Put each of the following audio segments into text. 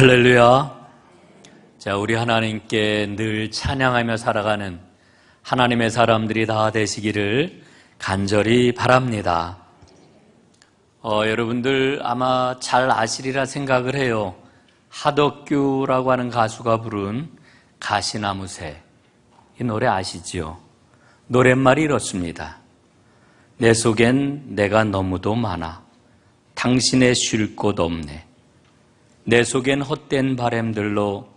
할렐루야. 자, 우리 하나님께 늘 찬양하며 살아가는 하나님의 사람들이 다 되시기를 간절히 바랍니다. 여러분들 아마 잘 아시리라 생각을 해요. 하덕규라고 하는 가수가 부른 가시나무새, 이 노래 아시지요? 노랫말이 이렇습니다. 내 속엔 내가 너무도 많아 당신의 쉴 곳 없네. 내 속엔 헛된 바램들로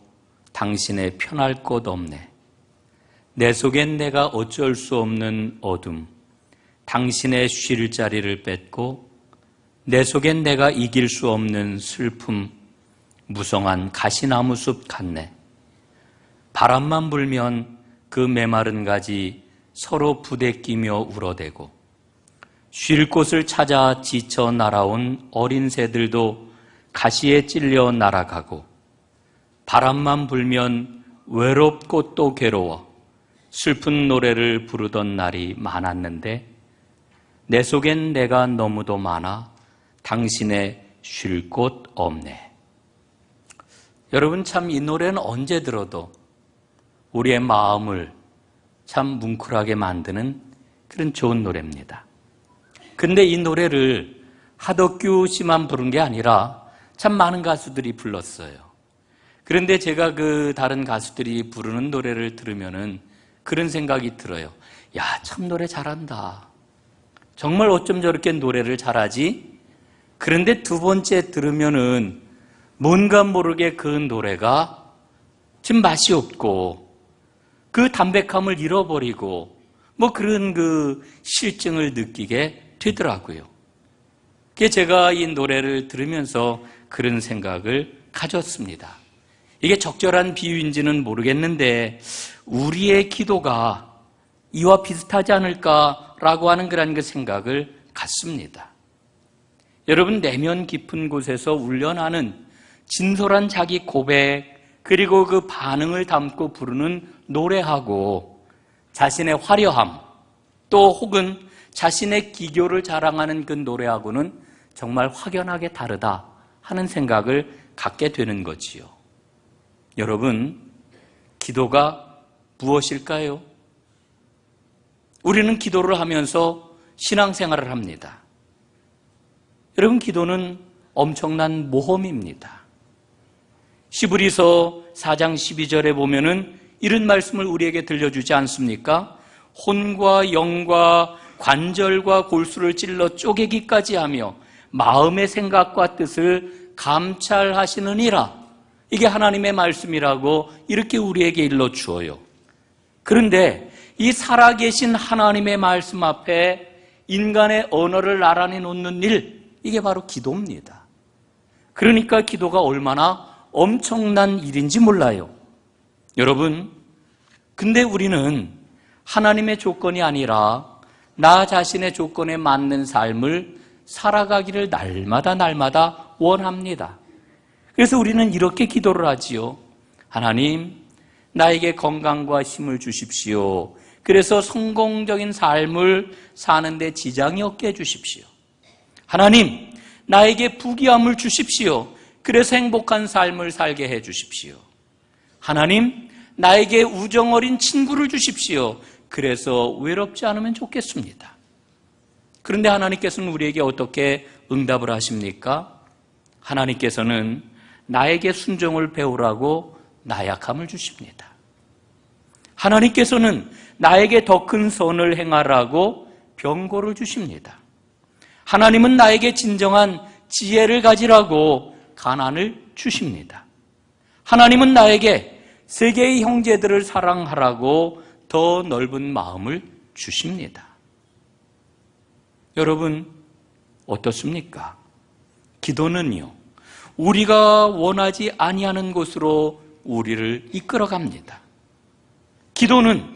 당신의 편할 곳 없네. 내 속엔 내가 어쩔 수 없는 어둠, 당신의 쉴 자리를 뺏고, 내 속엔 내가 이길 수 없는 슬픔, 무성한 가시나무 숲 같네. 바람만 불면 그 메마른 가지 서로 부대끼며 울어대고, 쉴 곳을 찾아 지쳐 날아온 어린 새들도 가시에 찔려 날아가고, 바람만 불면 외롭고 또 괴로워 슬픈 노래를 부르던 날이 많았는데, 내 속엔 내가 너무도 많아 당신의 쉴 곳 없네. 여러분, 참 이 노래는 언제 들어도 우리의 마음을 참 뭉클하게 만드는 그런 좋은 노래입니다. 근데 이 노래를 하덕규 씨만 부른 게 아니라 참 많은 가수들이 불렀어요. 그런데 제가 그 다른 가수들이 부르는 노래를 들으면은 그런 생각이 들어요. 야, 참 노래 잘한다. 정말 어쩜 저렇게 노래를 잘하지? 그런데 두 번째 들으면은 뭔가 모르게 그 노래가 좀 맛이 없고 그 담백함을 잃어버리고 뭐 그런 그 실증을 느끼게 되더라고요. 그게 제가 이 노래를 들으면서 그런 생각을 가졌습니다. 이게 적절한 비유인지는 모르겠는데 우리의 기도가 이와 비슷하지 않을까라고 하는 그런 그 생각을 갖습니다. 여러분, 내면 깊은 곳에서 울려나는 진솔한 자기 고백, 그리고 그 반응을 담고 부르는 노래하고 자신의 화려함, 또 혹은 자신의 기교를 자랑하는 그 노래하고는 정말 확연하게 다르다 하는 생각을 갖게 되는 거지요. 여러분, 기도가 무엇일까요? 우리는 기도를 하면서 신앙생활을 합니다. 여러분, 기도는 엄청난 모험입니다. 시브리서 4장 12절에 보면은 이런 말씀을 우리에게 들려주지 않습니까? 혼과 영과 관절과 골수를 찔러 쪼개기까지 하며 마음의 생각과 뜻을 감찰하시느니라. 이게 하나님의 말씀이라고 이렇게 우리에게 일러주어요. 그런데 이 살아계신 하나님의 말씀 앞에 인간의 언어를 나란히 놓는 일, 이게 바로 기도입니다. 그러니까 기도가 얼마나 엄청난 일인지 몰라요. 여러분, 근데 우리는 하나님의 조건이 아니라 나 자신의 조건에 맞는 삶을 살아가기를 날마다 원합니다. 그래서 우리는 이렇게 기도를 하지요. 하나님, 나에게 건강과 힘을 주십시오. 그래서 성공적인 삶을 사는데 지장이 없게 해주십시오. 하나님, 나에게 부귀함을 주십시오. 그래서 행복한 삶을 살게 해주십시오. 하나님, 나에게 우정어린 친구를 주십시오. 그래서 외롭지 않으면 좋겠습니다. 그런데 하나님께서는 우리에게 어떻게 응답을 하십니까? 하나님께서는 나에게 순종을 배우라고 나약함을 주십니다. 하나님께서는 나에게 더 큰 선을 행하라고 병고를 주십니다. 하나님은 나에게 진정한 지혜를 가지라고 가난을 주십니다. 하나님은 나에게 세계의 형제들을 사랑하라고 더 넓은 마음을 주십니다. 여러분, 어떻습니까? 기도는요, 우리가 원하지 아니하는 곳으로 우리를 이끌어갑니다. 기도는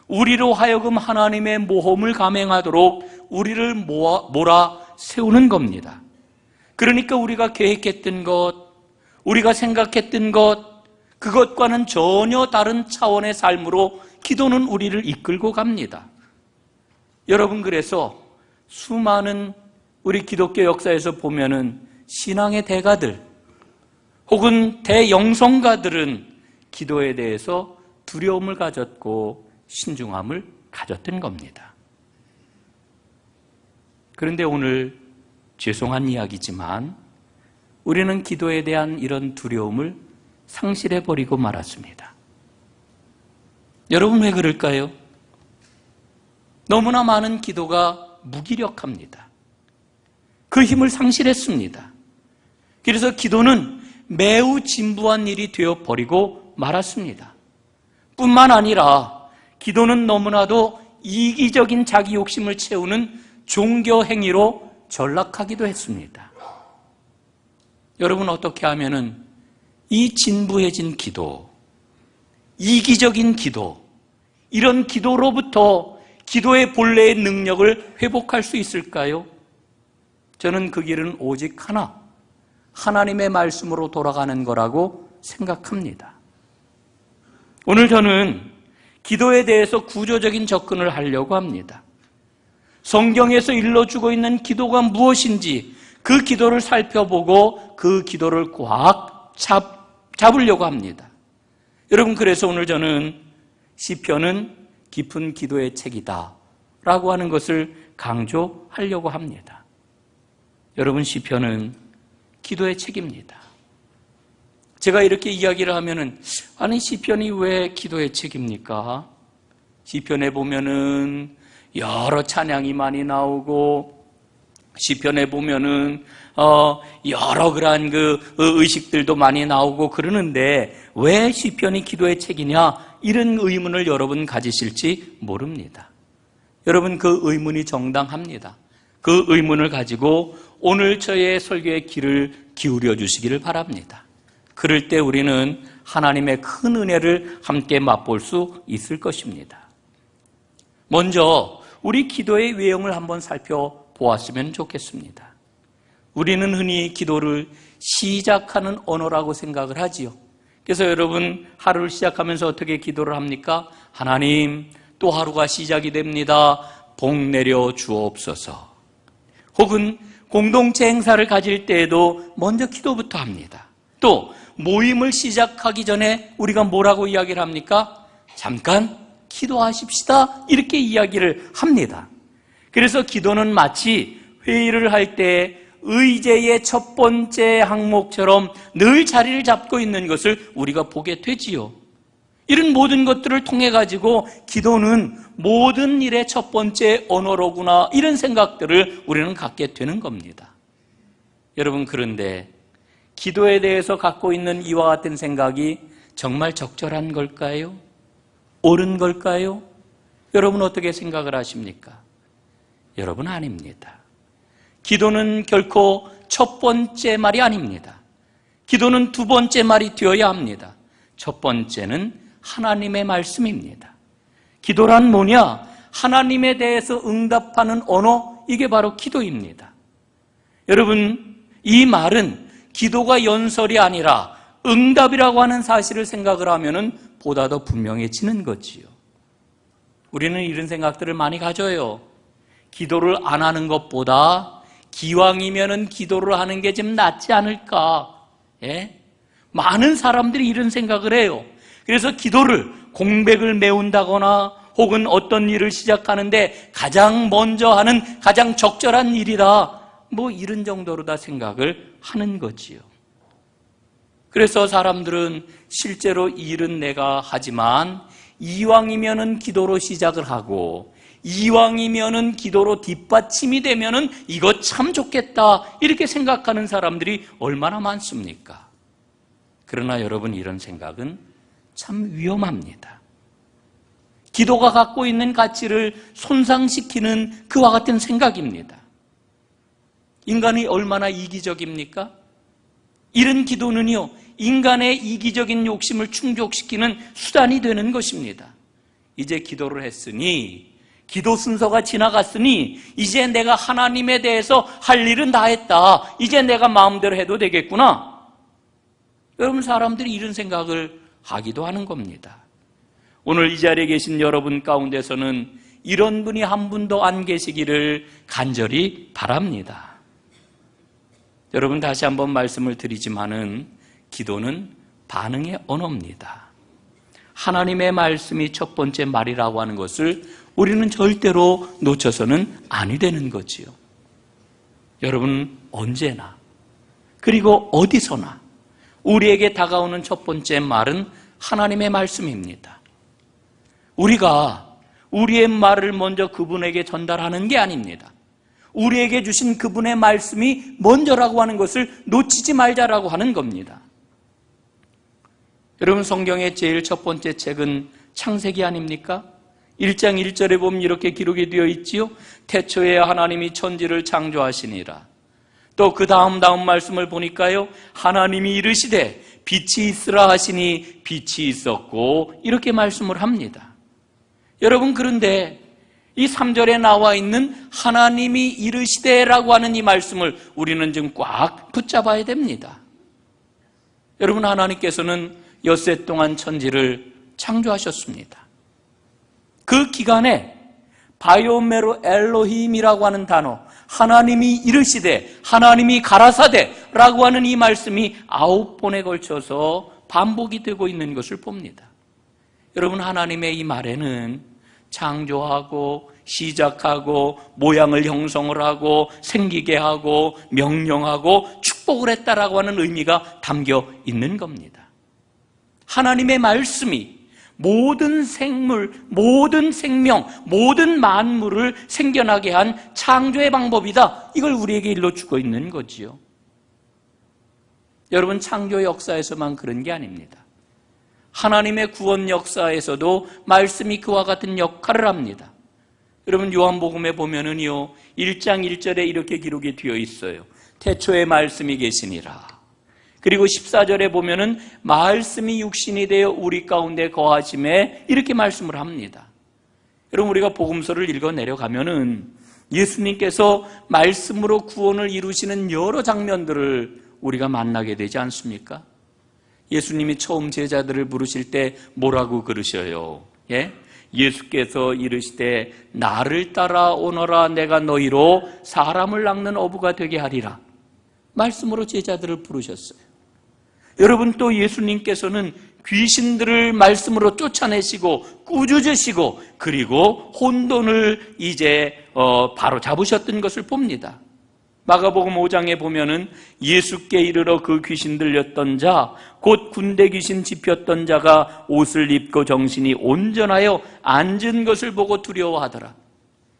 우리로 하여금 하나님의 모험을 감행하도록 우리를 몰아 세우는 겁니다. 그러니까 우리가 계획했던 것, 우리가 생각했던 것, 그것과는 전혀 다른 차원의 삶으로 기도는 우리를 이끌고 갑니다. 여러분, 그래서 수많은 우리 기독교 역사에서 보면은 신앙의 대가들, 혹은 대영성가들은 기도에 대해서 두려움을 가졌고 신중함을 가졌던 겁니다. 그런데 오늘 죄송한 이야기지만 우리는 기도에 대한 이런 두려움을 상실해버리고 말았습니다. 여러분 왜 그럴까요? 너무나 많은 기도가 무기력합니다. 그 힘을 상실했습니다. 그래서 기도는 매우 진부한 일이 되어버리고 말았습니다. 뿐만 아니라 기도는 너무나도 이기적인 자기 욕심을 채우는 종교 행위로 전락하기도 했습니다. 여러분 어떻게 하면은 이 진부해진 기도, 이기적인 기도, 이런 기도로부터 기도의 본래의 능력을 회복할 수 있을까요? 저는 그 길은 오직 하나, 하나님의 말씀으로 돌아가는 거라고 생각합니다. 오늘 저는 기도에 대해서 구조적인 접근을 하려고 합니다. 성경에서 일러주고 있는 기도가 무엇인지 그 기도를 살펴보고 그 기도를 꽉 잡으려고 합니다. 여러분, 그래서 오늘 저는 시편은 깊은 기도의 책이다 라고 하는 것을 강조하려고 합니다. 여러분, 시편은 기도의 책입니다. 제가 이렇게 이야기를 하면은 아니 시편이 왜 기도의 책입니까? 시편에 보면은 여러 찬양이 많이 나오고 시편에 보면은 여러 그러한 그 의식들도 많이 나오고 그러는데 왜 시편이 기도의 책이냐 이런 의문을 여러분 가지실지 모릅니다. 여러분 그 의문이 정당합니다. 그 의문을 가지고 오늘 저의 설교의 귀를 기울여 주시기를 바랍니다. 그럴 때 우리는 하나님의 큰 은혜를 함께 맛볼 수 있을 것입니다. 먼저 우리 기도의 외형을 한번 살펴보았으면 좋겠습니다. 우리는 흔히 기도를 시작하는 언어라고 생각을 하지요. 그래서 여러분 하루를 시작하면서 어떻게 기도를 합니까? 하나님, 또 하루가 시작이 됩니다. 복 내려 주옵소서. 혹은 공동체 행사를 가질 때에도 먼저 기도부터 합니다. 또 모임을 시작하기 전에 우리가 뭐라고 이야기를 합니까? 잠깐 기도하십시다. 이렇게 이야기를 합니다. 그래서 기도는 마치 회의를 할 때 의제의 첫 번째 항목처럼 늘 자리를 잡고 있는 것을 우리가 보게 되지요. 이런 모든 것들을 통해 가지고 기도는 모든 일의 첫 번째 언어로구나 이런 생각들을 우리는 갖게 되는 겁니다. 여러분, 그런데 기도에 대해서 갖고 있는 이와 같은 생각이 정말 적절한 걸까요? 옳은 걸까요? 여러분 어떻게 생각을 하십니까? 여러분 아닙니다. 기도는 결코 첫 번째 말이 아닙니다. 기도는 두 번째 말이 되어야 합니다. 첫 번째는 하나님의 말씀입니다. 기도란 뭐냐? 하나님에 대해서 응답하는 언어, 이게 바로 기도입니다. 여러분, 이 말은 기도가 연설이 아니라 응답이라고 하는 사실을 생각을 하면은 보다 더 분명해지는 거지요. 우리는 이런 생각들을 많이 가져요. 기도를 안 하는 것보다 기왕이면은 기도를 하는 게 좀 낫지 않을까? 예? 많은 사람들이 이런 생각을 해요. 그래서 기도를 공백을 메운다거나 혹은 어떤 일을 시작하는데 가장 먼저 하는 가장 적절한 일이다. 뭐 이런 정도로 다 생각을 하는 거지요. 그래서 사람들은 실제로 일은 내가 하지만 이왕이면은 기도로 시작을 하고 이왕이면은 기도로 뒷받침이 되면은 이거 참 좋겠다 이렇게 생각하는 사람들이 얼마나 많습니까? 그러나 여러분 이런 생각은 참 위험합니다. 기도가 갖고 있는 가치를 손상시키는 그와 같은 생각입니다. 인간이 얼마나 이기적입니까? 이런 기도는요, 인간의 이기적인 욕심을 충족시키는 수단이 되는 것입니다. 이제 기도를 했으니, 기도 순서가 지나갔으니, 이제 내가 하나님에 대해서 할 일은 다 했다. 이제 내가 마음대로 해도 되겠구나. 여러분, 사람들이 이런 생각을 하기도 하는 겁니다. 오늘 이 자리에 계신 여러분 가운데서는 이런 분이 한 분도 안 계시기를 간절히 바랍니다. 여러분, 다시 한번 말씀을 드리지만은 기도는 반응의 언어입니다. 하나님의 말씀이 첫 번째 말이라고 하는 것을 우리는 절대로 놓쳐서는 아니 되는 거지요. 여러분, 언제나 그리고 어디서나 우리에게 다가오는 첫 번째 말은 하나님의 말씀입니다. 우리가 우리의 말을 먼저 그분에게 전달하는 게 아닙니다. 우리에게 주신 그분의 말씀이 먼저라고 하는 것을 놓치지 말자라고 하는 겁니다. 여러분, 성경의 제일 첫 번째 책은 창세기 아닙니까? 1장 1절에 보면 이렇게 기록이 되어 있지요. 태초에 하나님이 천지를 창조하시니라. 또 그 다음 말씀을 보니까요, 하나님이 이르시되 빛이 있으라 하시니 빛이 있었고, 이렇게 말씀을 합니다. 여러분, 그런데 이 3절에 나와 있는 하나님이 이르시되라고 하는 이 말씀을 우리는 지금 꽉 붙잡아야 됩니다. 여러분, 하나님께서는 엿새 동안 천지를 창조하셨습니다. 그 기간에 바이오메로 엘로힘이라고 하는 단어, 하나님이 이르시되, 하나님이 가라사대 라고 하는 이 말씀이 9번에 걸쳐서 반복이 되고 있는 것을 봅니다. 여러분, 하나님의 이 말에는 창조하고 시작하고 모양을 형성을 하고 생기게 하고 명령하고 축복을 했다라고 하는 의미가 담겨 있는 겁니다. 하나님의 말씀이 모든 생물, 모든 생명, 모든 만물을 생겨나게 한 창조의 방법이다. 이걸 우리에게 일러주고 있는 거지요. 여러분, 창조 역사에서만 그런 게 아닙니다. 하나님의 구원 역사에서도 말씀이 그와 같은 역할을 합니다. 여러분, 요한복음에 보면은요, 1장 1절에 이렇게 기록이 되어 있어요. 태초에 말씀이 계시니라. 그리고 14절에 보면은 말씀이 육신이 되어 우리 가운데 거하심에, 이렇게 말씀을 합니다. 여러분, 우리가 복음서를 읽어 내려가면은 예수님께서 말씀으로 구원을 이루시는 여러 장면들을 우리가 만나게 되지 않습니까? 예수님이 처음 제자들을 부르실 때 뭐라고 그러셔요? 예? 예수께서 이르시되 나를 따라오너라, 내가 너희로 사람을 낚는 어부가 되게 하리라. 말씀으로 제자들을 부르셨어요. 여러분, 또 예수님께서는 귀신들을 말씀으로 쫓아내시고 꾸짖으시고, 그리고 혼돈을 이제 바로 잡으셨던 것을 봅니다. 마가복음 5장에 보면은 예수께 이르러 그 귀신 들렸던 자, 곧 군대 귀신 집혔던 자가 옷을 입고 정신이 온전하여 앉은 것을 보고 두려워하더라.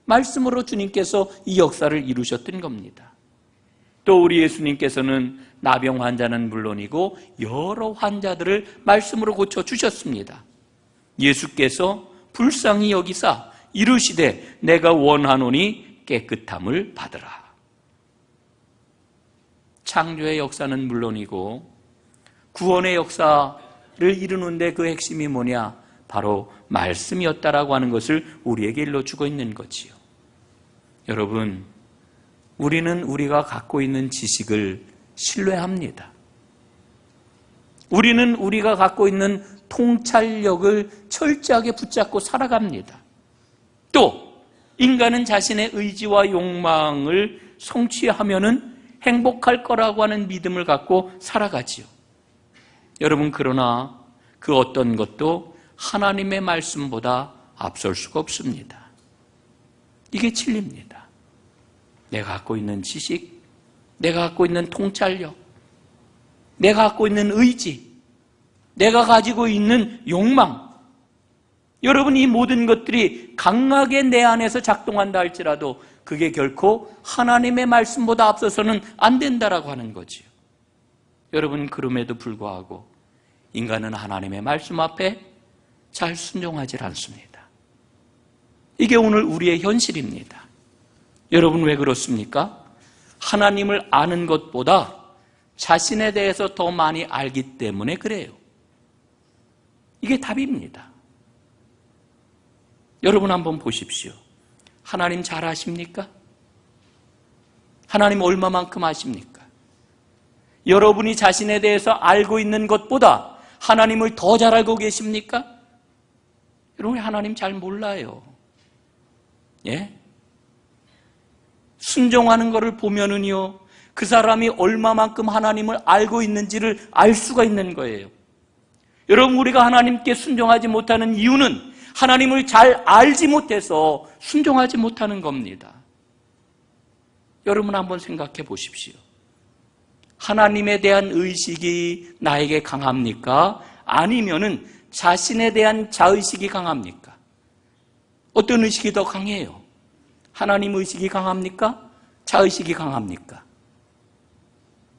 말씀으로 주님께서 이 역사를 이루셨던 겁니다. 또 우리 예수님께서는 나병 환자는 물론이고 여러 환자들을 말씀으로 고쳐주셨습니다. 예수께서 불쌍히 여기사 이르시되 내가 원하노니 깨끗함을 받으라. 창조의 역사는 물론이고 구원의 역사를 이루는데 그 핵심이 뭐냐? 바로 말씀이었다라고 하는 것을 우리에게 일러주고 있는 거지요. 여러분, 우리는 우리가 갖고 있는 지식을 신뢰합니다. 우리는 우리가 갖고 있는 통찰력을 철저하게 붙잡고 살아갑니다. 또 인간은 자신의 의지와 욕망을 성취하면은 행복할 거라고 하는 믿음을 갖고 살아가지요. 여러분, 그러나 그 어떤 것도 하나님의 말씀보다 앞설 수가 없습니다. 이게 진리입니다. 내가 갖고 있는 지식, 내가 갖고 있는 통찰력, 내가 갖고 있는 의지, 내가 가지고 있는 욕망, 여러분, 이 모든 것들이 강하게 내 안에서 작동한다 할지라도 그게 결코 하나님의 말씀보다 앞서서는 안 된다라고 하는 거지요. 여러분, 그럼에도 불구하고 인간은 하나님의 말씀 앞에 잘 순종하지 않습니다. 이게 오늘 우리의 현실입니다. 여러분, 왜 그렇습니까? 하나님을 아는 것보다 자신에 대해서 더 많이 알기 때문에 그래요. 이게 답입니다. 여러분, 한번 보십시오. 하나님 잘 아십니까? 하나님 얼마만큼 아십니까? 여러분이 자신에 대해서 알고 있는 것보다 하나님을 더 잘 알고 계십니까? 여러분, 하나님 잘 몰라요. 예? 순종하는 것을 보면은요, 그 사람이 얼마만큼 하나님을 알고 있는지를 알 수가 있는 거예요. 여러분, 우리가 하나님께 순종하지 못하는 이유는 하나님을 잘 알지 못해서 순종하지 못하는 겁니다. 여러분 한번 생각해 보십시오. 하나님에 대한 의식이 나에게 강합니까? 아니면은 자신에 대한 자의식이 강합니까? 어떤 의식이 더 강해요? 하나님 의식이 강합니까? 자의식이 강합니까?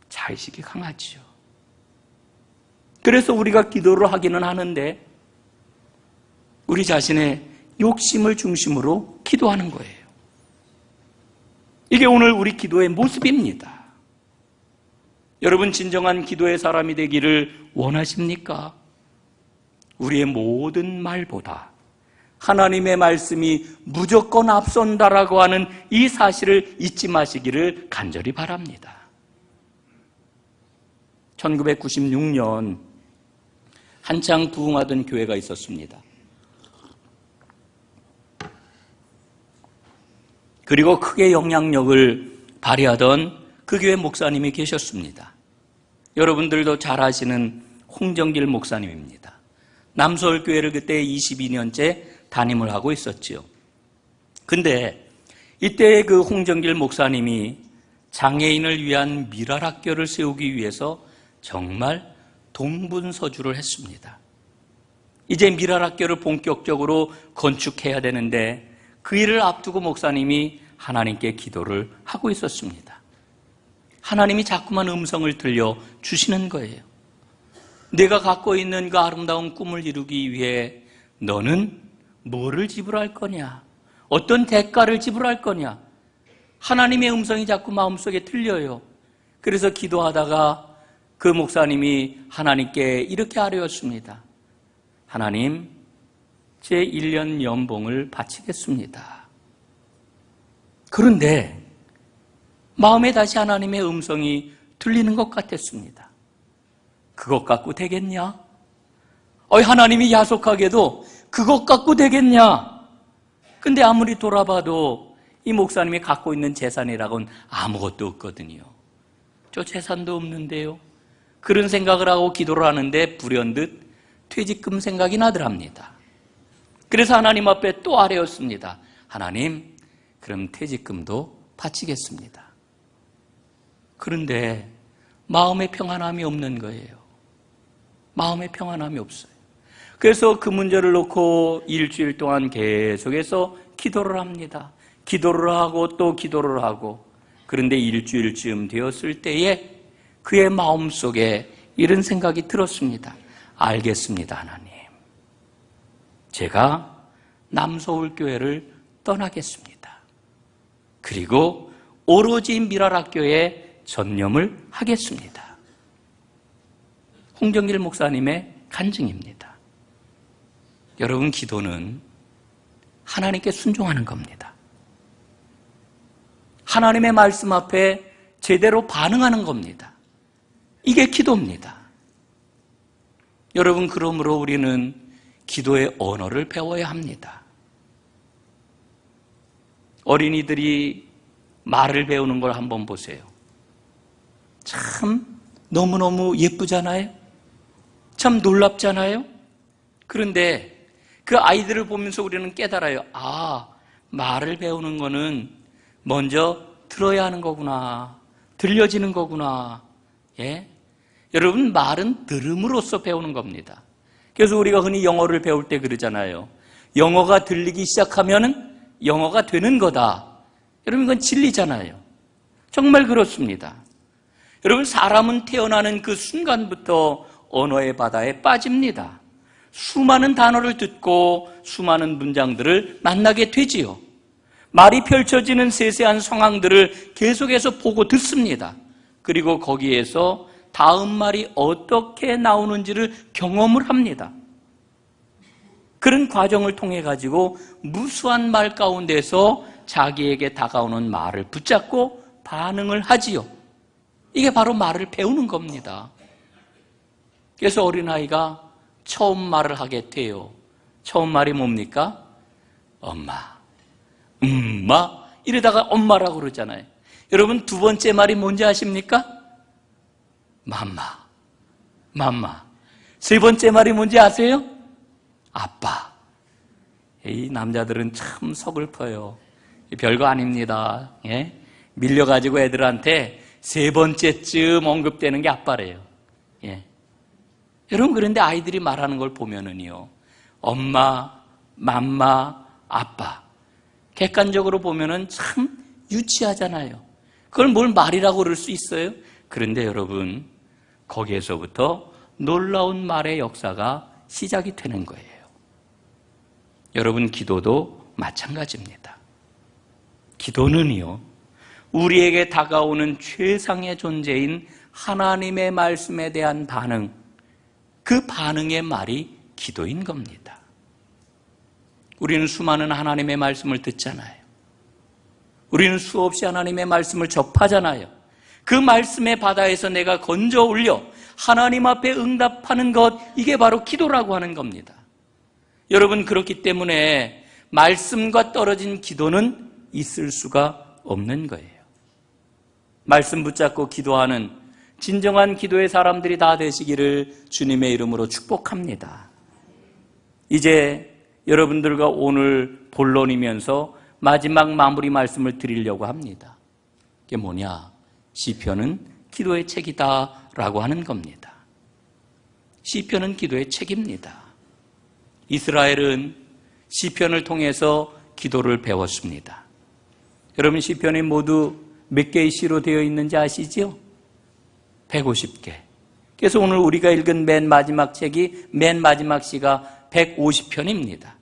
자의식이 강하지요. 그래서 우리가 기도를 하기는 하는데 우리 자신의 욕심을 중심으로 기도하는 거예요. 이게 오늘 우리 기도의 모습입니다. 여러분, 진정한 기도의 사람이 되기를 원하십니까? 우리의 모든 말보다 하나님의 말씀이 무조건 앞선다라고 하는 이 사실을 잊지 마시기를 간절히 바랍니다. 1996년 한창 부흥하던 교회가 있었습니다. 그리고 크게 영향력을 발휘하던 그 교회 목사님이 계셨습니다. 여러분들도 잘 아시는 홍정길 목사님입니다. 남서울교회를 그때 22년째 담임을 하고 있었지요. 근데 이때 그 홍정길 목사님이 장애인을 위한 미랄학교를 세우기 위해서 정말 동분서주를 했습니다. 이제 미랄학교를 본격적으로 건축해야 되는데 그 일을 앞두고 목사님이 하나님께 기도를 하고 있었습니다. 하나님이 자꾸만 음성을 들려주시는 거예요. 내가 갖고 있는 그 아름다운 꿈을 이루기 위해 너는 뭐를 지불할 거냐? 어떤 대가를 지불할 거냐? 하나님의 음성이 자꾸 마음속에 들려요. 그래서 기도하다가 그 목사님이 하나님께 이렇게 아뢰었습니다. 하나님, 제 1년 연봉을 바치겠습니다. 그런데 마음에 다시 하나님의 음성이 들리는 것 같았습니다. 그것 갖고 되겠냐? 하나님이 야속하게도 그것 갖고 되겠냐? 근데 아무리 돌아봐도 이 목사님이 갖고 있는 재산이라고는 아무것도 없거든요. 저 재산도 없는데요. 그런 생각을 하고 기도를 하는데 불현듯 퇴직금 생각이 나더랍니다. 그래서 하나님 앞에 또 아뢰었습니다. 하나님, 그럼 퇴직금도 바치겠습니다. 그런데 마음의 평안함이 없는 거예요. 마음의 평안함이 없어요. 그래서 그 문제를 놓고 일주일 동안 계속해서 기도를 합니다. 기도를 하고 또 기도를 하고, 그런데 일주일쯤 되었을 때에 그의 마음속에 이런 생각이 들었습니다. 알겠습니다, 하나님. 제가 남서울교회를 떠나겠습니다. 그리고 오로지 미랄학교에 전념을 하겠습니다. 홍정길 목사님의 간증입니다. 여러분, 기도는 하나님께 순종하는 겁니다. 하나님의 말씀 앞에 제대로 반응하는 겁니다. 이게 기도입니다. 여러분, 그러므로 우리는 기도의 언어를 배워야 합니다. 어린이들이 말을 배우는 걸 한번 보세요. 참 너무너무 예쁘잖아요? 참 놀랍잖아요? 그런데 그 아이들을 보면서 우리는 깨달아요. 말을 배우는 거는 먼저 들어야 하는 거구나. 들려지는 거구나. 예? 여러분, 말은 들음으로써 배우는 겁니다. 그래서 우리가 흔히 영어를 배울 때 그러잖아요. 영어가 들리기 시작하면은 영어가 되는 거다. 여러분, 이건 진리잖아요. 정말 그렇습니다. 여러분, 사람은 태어나는 그 순간부터 언어의 바다에 빠집니다. 수많은 단어를 듣고 수많은 문장들을 만나게 되지요. 말이 펼쳐지는 세세한 상황들을 계속해서 보고 듣습니다. 그리고 거기에서 다음 말이 어떻게 나오는지를 경험을 합니다. 그런 과정을 통해 가지고 무수한 말 가운데서 자기에게 다가오는 말을 붙잡고 반응을 하지요. 이게 바로 말을 배우는 겁니다. 그래서 어린아이가 처음 말을 하게 돼요. 처음 말이 뭡니까? 엄마, 엄마, 이러다가 엄마라고 그러잖아요. 여러분, 두 번째 말이 뭔지 아십니까? 맘마. 세 번째 말이 뭔지 아세요? 아빠. 이 남자들은 참 서글퍼요. 별거 아닙니다. 예? 밀려가지고 애들한테 세 번째쯤 언급되는 게 아빠래요. 예. 여러분, 그런데 아이들이 말하는 걸 보면은요, 엄마, 맘마, 아빠. 객관적으로 보면은 참 유치하잖아요. 그걸 뭘 말이라고 그럴 수 있어요? 그런데 여러분, 거기에서부터 놀라운 말의 역사가 시작이 되는 거예요. 여러분, 기도도 마찬가지입니다. 기도는요, 우리에게 다가오는 최상의 존재인 하나님의 말씀에 대한 반응, 그 반응의 말이 기도인 겁니다. 우리는 수많은 하나님의 말씀을 듣잖아요. 우리는 수없이 하나님의 말씀을 접하잖아요. 그 말씀의 바다에서 내가 건져 올려 하나님 앞에 응답하는 것, 이게 바로 기도라고 하는 겁니다. 여러분, 그렇기 때문에 말씀과 떨어진 기도는 있을 수가 없는 거예요. 말씀 붙잡고 기도하는 진정한 기도의 사람들이 다 되시기를 주님의 이름으로 축복합니다. 이제 여러분들과 오늘 본론이면서 마지막 마무리 말씀을 드리려고 합니다. 그게 뭐냐? 시편은 기도의 책이다라고 하는 겁니다. 시편은 기도의 책입니다. 이스라엘은 시편을 통해서 기도를 배웠습니다. 여러분, 시편이 모두 몇 개의 시로 되어 있는지 아시죠? 150개. 그래서 오늘 우리가 읽은 맨 마지막 시가 150편입니다.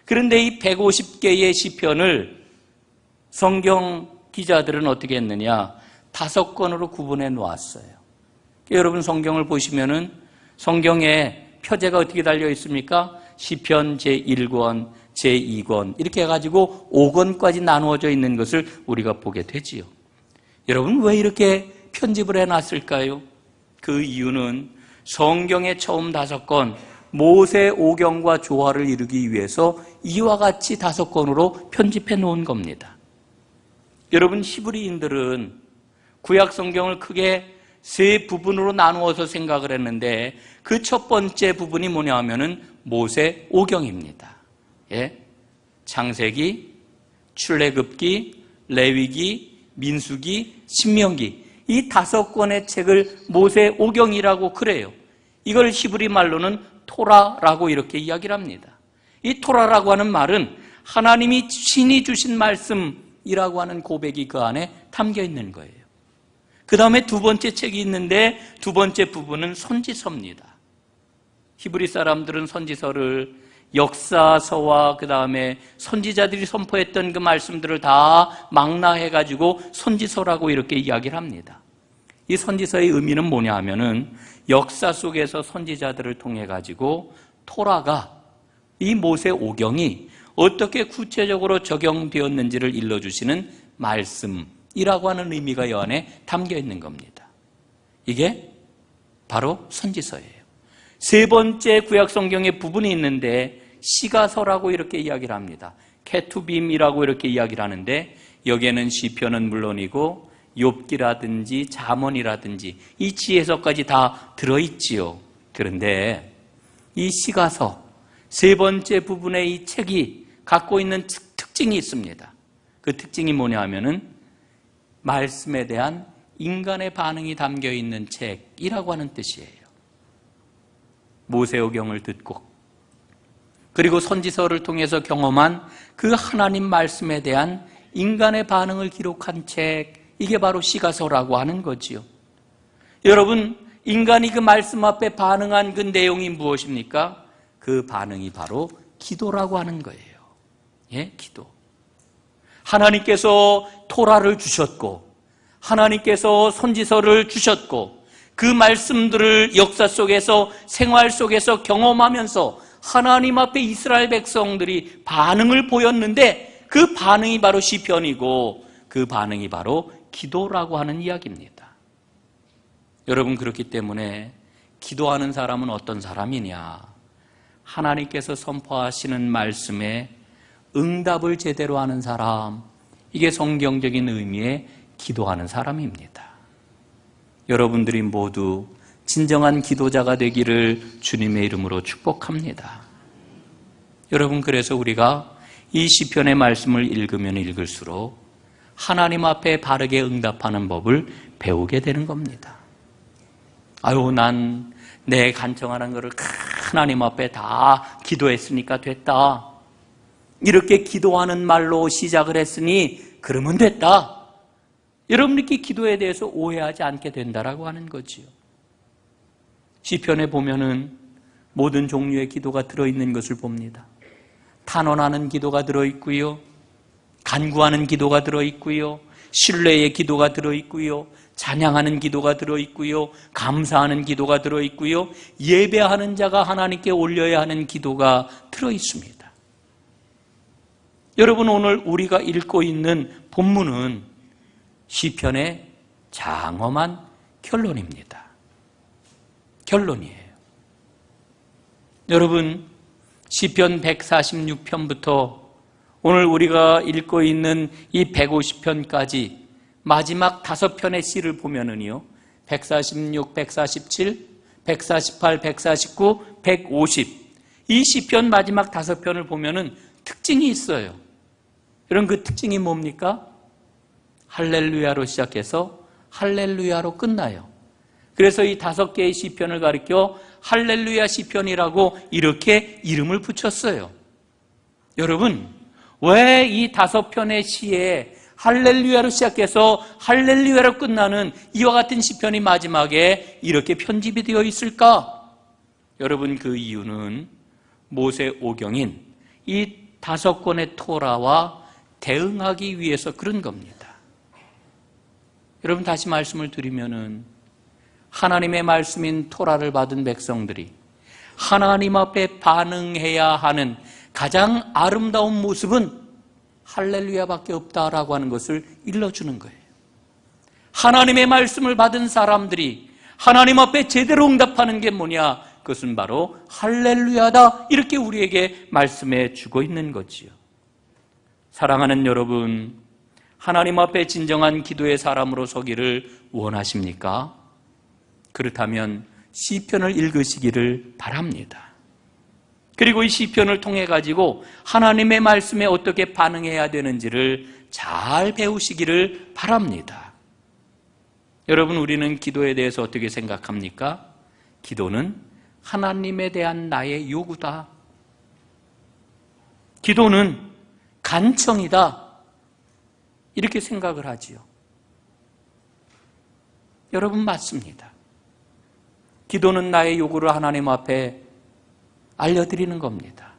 그런데 이 150개의 시편을 성경 기자들은 어떻게 했느냐? 5권으로 구분해 놓았어요. 여러분, 성경을 보시면은 성경에 표제가 어떻게 달려 있습니까? 시편 제1권, 제2권 이렇게 해가지고 5권까지 나누어져 있는 것을 우리가 보게 되지요. 여러분, 왜 이렇게 편집을 해놨을까요? 그 이유는 성경의 처음 5권 모세 오경과 조화를 이루기 위해서 이와 같이 5권으로 편집해 놓은 겁니다. 여러분, 히브리인들은 구약 성경을 크게 3부분으로 나누어서 생각을 했는데 그 첫 번째 부분이 뭐냐 하면은 모세 오경입니다. 예? 창세기, 출애굽기, 레위기, 민수기, 신명기, 이 5권의 책을 모세 오경이라고 그래요. 이걸 히브리 말로는 토라라고 이렇게 이야기를 합니다. 이 토라라고 하는 말은 하나님이 친히 주신 말씀이라고 하는 고백이 그 안에 담겨 있는 거예요. 그 다음에 두 번째 책이 있는데 두 번째 부분은 선지서입니다. 히브리 사람들은 선지서를 역사서와 그 다음에 선지자들이 선포했던 그 말씀들을 다 망라해가지고 선지서라고 이렇게 이야기를 합니다. 이 선지서의 의미는 뭐냐 하면은 역사 속에서 선지자들을 통해 가지고 토라가, 이 모세 오경이 어떻게 구체적으로 적용되었는지를 일러주시는 말씀이라고 하는 의미가 이 안에 담겨 있는 겁니다. 이게 바로 선지서예요. 세 번째 구약 성경의 부분이 있는데 시가서라고 이렇게 이야기를 합니다. 케투빔이라고 이렇게 이야기를 하는데 여기에는 시편은 물론이고 욥기라든지 잠언이라든지 이 지혜서까지 다 들어있지요. 그런데 이 시가서 세 번째 부분의 이 책이 갖고 있는 특징이 있습니다. 그 특징이 뭐냐 하면은 말씀에 대한 인간의 반응이 담겨 있는 책이라고 하는 뜻이에요. 모세오경을 듣고 그리고 선지서를 통해서 경험한 그 하나님 말씀에 대한 인간의 반응을 기록한 책, 이게 바로 시가서라고 하는 거지요. 여러분, 인간이 그 말씀 앞에 반응한 그 내용이 무엇입니까? 그 반응이 바로 기도라고 하는 거예요. 예, 기도. 하나님께서 토라를 주셨고 하나님께서 선지서를 주셨고 그 말씀들을 역사 속에서 생활 속에서 경험하면서 하나님 앞에 이스라엘 백성들이 반응을 보였는데 그 반응이 바로 시편이고 그 반응이 바로 기도라고 하는 이야기입니다. 여러분, 그렇기 때문에 기도하는 사람은 어떤 사람이냐? 하나님께서 선포하시는 말씀에 응답을 제대로 하는 사람, 이게 성경적인 의미의 기도하는 사람입니다. 여러분들이 모두 진정한 기도자가 되기를 주님의 이름으로 축복합니다. 여러분, 그래서 우리가 이 시편의 말씀을 읽으면 읽을수록 하나님 앞에 바르게 응답하는 법을 배우게 되는 겁니다. 아유, 난 내 간청하는 것을 하나님 앞에 다 기도했으니까 됐다. 이렇게 기도하는 말로 시작을 했으니 그러면 됐다. 여러분들께 기도에 대해서 오해하지 않게 된다라고 하는 거지요. 시편에 보면은 모든 종류의 기도가 들어있는 것을 봅니다. 탄원하는 기도가 들어있고요, 간구하는 기도가 들어있고요, 신뢰의 기도가 들어있고요, 찬양하는 기도가 들어있고요, 감사하는 기도가 들어있고요, 예배하는 자가 하나님께 올려야 하는 기도가 들어있습니다. 여러분, 오늘 우리가 읽고 있는 본문은 시편의 장엄한 결론입니다. 결론이에요. 여러분, 시편 146편부터 오늘 우리가 읽고 있는 이 150편까지 마지막 5편의 시를 보면은요, 146, 147, 148, 149, 150, 이 시편 마지막 5편을 보면은 특징이 있어요. 여러분, 그 특징이 뭡니까? 할렐루야로 시작해서 할렐루야로 끝나요. 그래서 이 5개의 시편을 가리켜 할렐루야 시편이라고 이렇게 이름을 붙였어요. 여러분, 왜 이 5편의 시에 할렐루야로 시작해서 할렐루야로 끝나는 이와 같은 시편이 마지막에 이렇게 편집이 되어 있을까? 여러분, 그 이유는 모세 오경인 이 5권의 토라와 대응하기 위해서 그런 겁니다. 여러분, 다시 말씀을 드리면은 하나님의 말씀인 토라를 받은 백성들이 하나님 앞에 반응해야 하는 가장 아름다운 모습은 할렐루야밖에 없다라고 하는 것을 일러주는 거예요. 하나님의 말씀을 받은 사람들이 하나님 앞에 제대로 응답하는 게 뭐냐? 그것은 바로 할렐루야다. 이렇게 우리에게 말씀해 주고 있는 거지요. 사랑하는 여러분, 하나님 앞에 진정한 기도의 사람으로 서기를 원하십니까? 그렇다면 시편을 읽으시기를 바랍니다. 그리고 이 시편을 통해 가지고 하나님의 말씀에 어떻게 반응해야 되는지를 잘 배우시기를 바랍니다. 여러분, 우리는 기도에 대해서 어떻게 생각합니까? 기도는 하나님에 대한 나의 요구다. 기도는 간청이다. 이렇게 생각을 하지요. 여러분, 맞습니다. 기도는 나의 요구를 하나님 앞에 알려드리는 겁니다.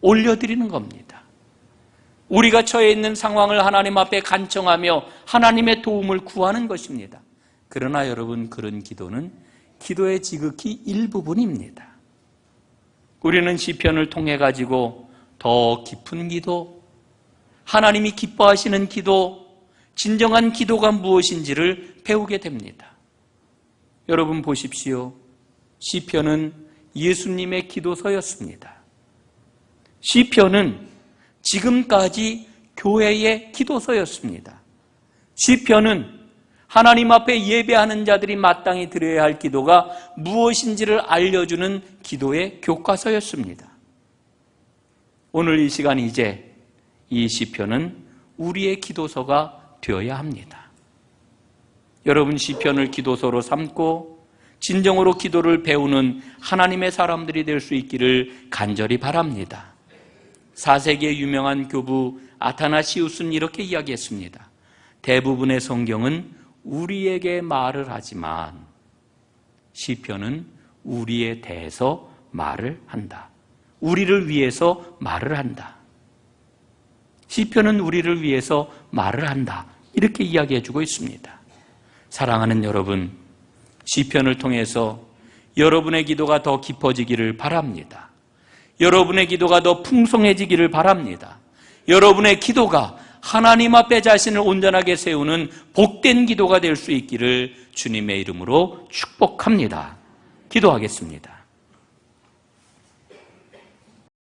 올려드리는 겁니다. 우리가 처해 있는 상황을 하나님 앞에 간청하며 하나님의 도움을 구하는 것입니다. 그러나 여러분, 그런 기도는 기도의 지극히 일부분입니다. 우리는 시편을 통해 가지고 더 깊은 기도, 하나님이 기뻐하시는 기도, 진정한 기도가 무엇인지를 배우게 됩니다. 여러분 보십시오. 시편은 예수님의 기도서였습니다. 시편은 지금까지 교회의 기도서였습니다. 시편은 하나님 앞에 예배하는 자들이 마땅히 드려야 할 기도가 무엇인지를 알려주는 기도의 교과서였습니다. 오늘 이 시간 이제 이 시편은 우리의 기도서가 되어야 합니다. 여러분, 시편을 기도서로 삼고 진정으로 기도를 배우는 하나님의 사람들이 될 수 있기를 간절히 바랍니다. 4세기의 유명한 교부 아타나시우스는 이렇게 이야기했습니다. 대부분의 성경은 우리에게 말을 하지만 시편은 우리에 대해서 말을 한다. 우리를 위해서 말을 한다. 시편은 우리를 위해서 말을 한다. 이렇게 이야기해주고 있습니다. 사랑하는 여러분, 시편을 통해서 여러분의 기도가 더 깊어지기를 바랍니다. 여러분의 기도가 더 풍성해지기를 바랍니다. 여러분의 기도가 하나님 앞에 자신을 온전하게 세우는 복된 기도가 될 수 있기를 주님의 이름으로 축복합니다. 기도하겠습니다.